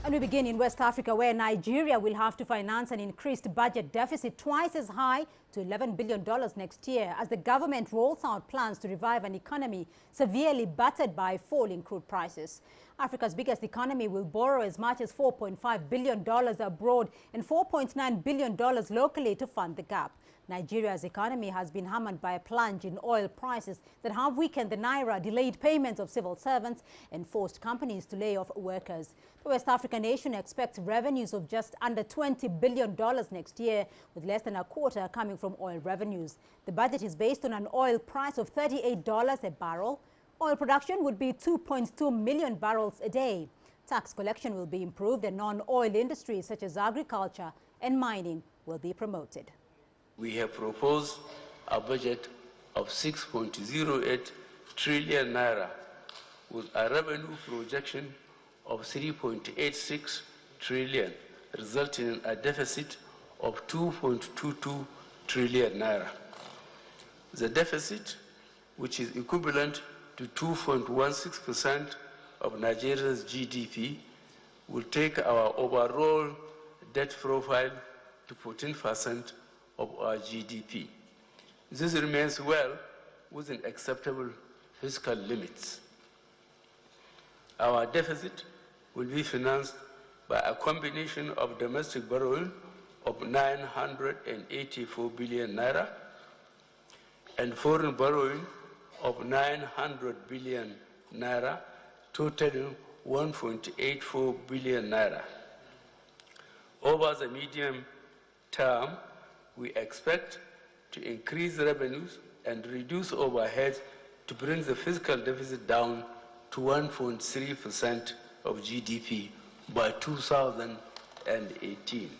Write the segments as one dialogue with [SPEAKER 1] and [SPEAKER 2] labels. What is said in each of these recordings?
[SPEAKER 1] And we begin in West Africa, where Nigeria will have to finance an increased budget deficit twice as high to $11 billion next year as the government rolls out plans to revive an economy severely battered by falling crude prices. Africa's biggest economy will borrow as much as $4.5 billion abroad and $4.9 billion locally to fund the gap. Nigeria's economy has been hammered by a plunge in oil prices that have weakened the naira, delayed payments of civil servants, and forced companies to lay off workers. The West African nation expects revenues of just under $20 billion next year, with less than a quarter coming from oil revenues. The budget is based on an oil price of $38 a barrel. Oil production would be 2.2 million barrels a day. Tax collection will be improved, and non-oil industries such as agriculture and mining will be promoted.
[SPEAKER 2] We have proposed a budget of 6.08 trillion naira with a revenue projection of 3.86 trillion, resulting in a deficit of 2.22 trillion naira. The deficit, which is equivalent to 2.16% of Nigeria's GDP, will take our overall debt profile to 14% of our GDP. This remains well within acceptable fiscal limits. Our deficit will be financed by a combination of domestic borrowing of 984 billion naira and foreign borrowing of 900 billion naira, totaling 1.84 billion naira. Over the medium term, we expect to increase revenues and reduce overheads to bring the fiscal deficit down to 1.3% of GDP by 2018.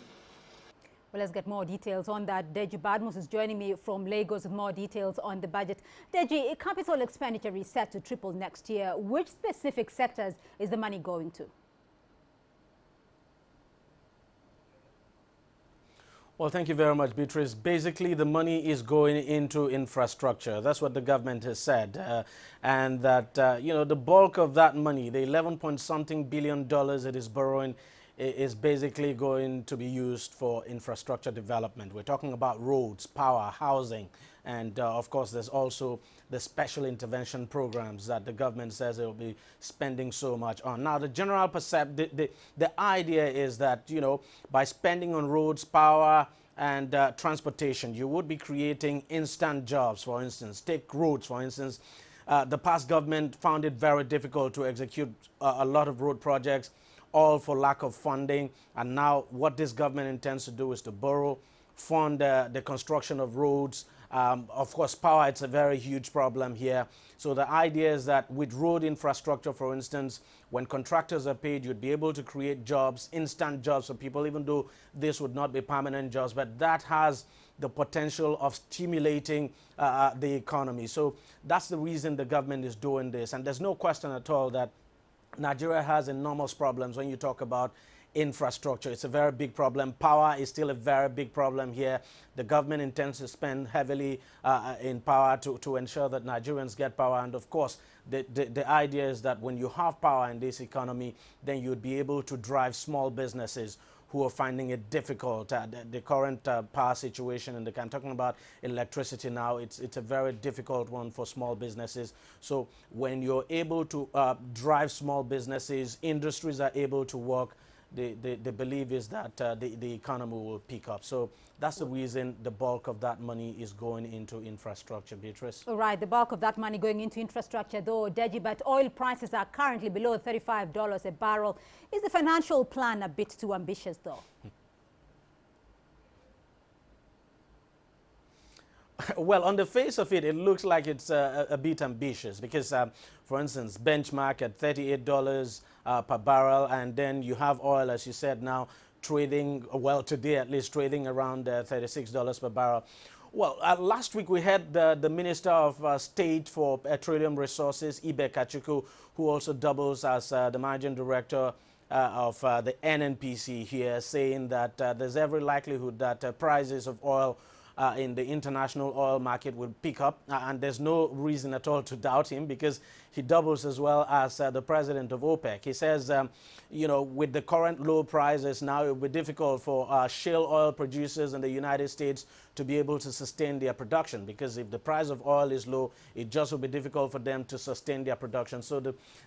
[SPEAKER 1] Well, let's get more details on that. Deji Badmus is joining me from Lagos with more details on the budget. Deji, capital expenditure is set to triple next year. Which specific sectors is the money going to?
[SPEAKER 3] Well, thank you very much, Beatrice. Basically, the money is going into infrastructure. That's what the government has said. And that, the bulk of that money, the 11-point-something billion dollars it is borrowing, is basically going to be used for infrastructure development. We're talking about roads, power, housing, and of course, there's also the special intervention programs that the government says it will be spending so much on. Now, the general the idea is that, by spending on roads, power, and transportation, you would be creating instant jobs. For instance, take roads, for instance. The past government found it very difficult to execute a lot of road projects, all for lack of funding. And now what this government intends to do is to borrow, fund the construction of roads. Of course, power, it's a very huge problem here. So the idea is that with road infrastructure, for instance, when contractors are paid, you'd be able to create jobs, instant jobs for people, even though this would not be permanent jobs. But that has the potential of stimulating the economy. So that's the reason the government is doing this. And there's no question at all that Nigeria has enormous problems when you talk about infrastructure. It's a very big problem. Power is still a very big problem here. The government intends to spend heavily in power to ensure that Nigerians get power. And of course, the idea is that when you have power in this economy, then you'd be able to drive small businesses who are finding it difficult. The current power situation, and I'm talking about electricity now, it's a very difficult one for small businesses. So when you're able to drive small businesses, industries are able to work, the belief is that the economy will pick up. So that's the reason the bulk of that money is going into infrastructure, Beatrice. All
[SPEAKER 1] right, the bulk of that money going into infrastructure, though, Deji, but oil prices are currently below $35 a barrel. Is the financial plan a bit too ambitious, though?
[SPEAKER 3] Well, on the face of it, it looks like it's a bit ambitious because, for instance, benchmark at $38 per barrel, and then you have oil, as you said, now trading, well, today at least trading around $36 per barrel. Well, last week we had the Minister of State for Petroleum Resources, Ibe Kachuku, who also doubles as the Managing Director of the NNPC here, saying that there's every likelihood that prices of oil in the international oil market will pick up, and there's no reason at all to doubt him because he doubles as well as the president of OPEC. He says, you know, with the current low prices now, it will be difficult for shale oil producers in the United States to be able to sustain their production, because if the price of oil is low, it just will be difficult for them to sustain their production. So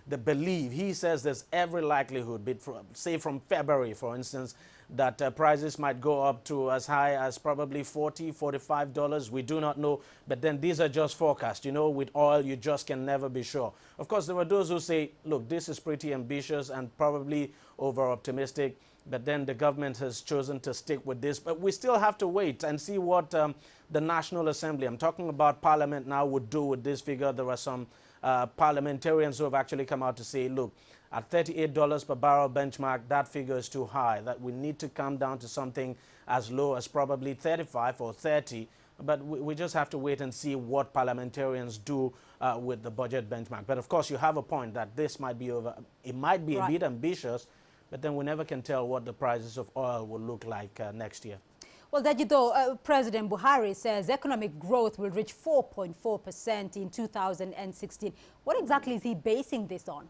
[SPEAKER 3] the belief, he says there's every likelihood, say from February, for instance, that prices might go up to as high as probably $40, $45. We do not know. But then these are just forecasts. You know, with oil, you just can never be sure. Of course, there were those who say, look, this is pretty ambitious and probably over-optimistic. But then the government has chosen to stick with this. But we still have to wait and see what the National Assembly, I'm talking about Parliament now, would do with this figure. There are some parliamentarians who have actually come out to say, look, at $38 per barrel benchmark, that figure is too high, that we need to come down to something as low as probably 35 or 30. But we just have to wait and see what parliamentarians do with the budget benchmark. But of course, you have a point that this might be it might be a bit ambitious, but then we never can tell what the prices of oil will look like next year.
[SPEAKER 1] Well, Deji, President Buhari says economic growth will reach 4.4% in 2016. What exactly is he basing this on?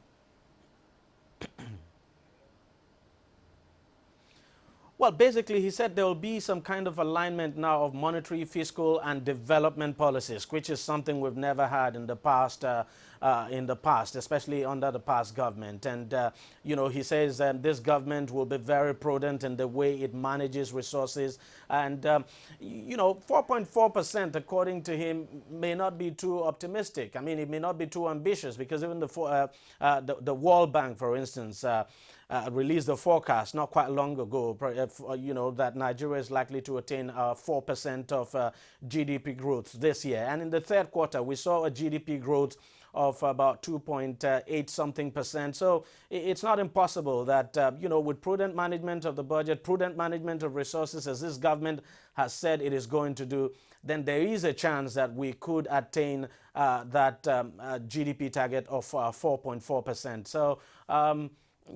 [SPEAKER 3] Well, basically, he said there will be some kind of alignment now of monetary, fiscal, and development policies, which is something we've never had in the past, especially under the past government. And, you know, he says this government will be very prudent in the way it manages resources. And, you know, 4.4%, according to him, may not be too optimistic. I mean, it may not be too ambitious, because even the World Bank, for instance, released a forecast not quite long ago, you know, that Nigeria is likely to attain 4% of GDP growth this year. And in the third quarter, we saw a GDP growth of about 2.8 something percent. So it's not impossible that, you know, with prudent management of the budget, prudent management of resources, as this government has said it is going to do, then there is a chance that we could attain that GDP target of 4.4%. So,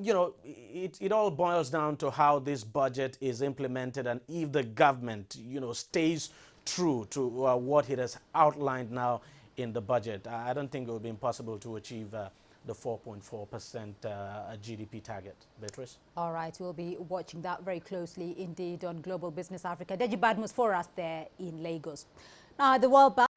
[SPEAKER 3] you know, it all boils down to how this budget is implemented, and if the government, you know, stays true to what it has outlined now in the budget. I don't think it would be impossible to achieve the 4.4% GDP target. Beatrice?
[SPEAKER 1] All right, we'll be watching that very closely indeed on Global Business Africa. Deji Badmus for us there in Lagos. Now, the World Bank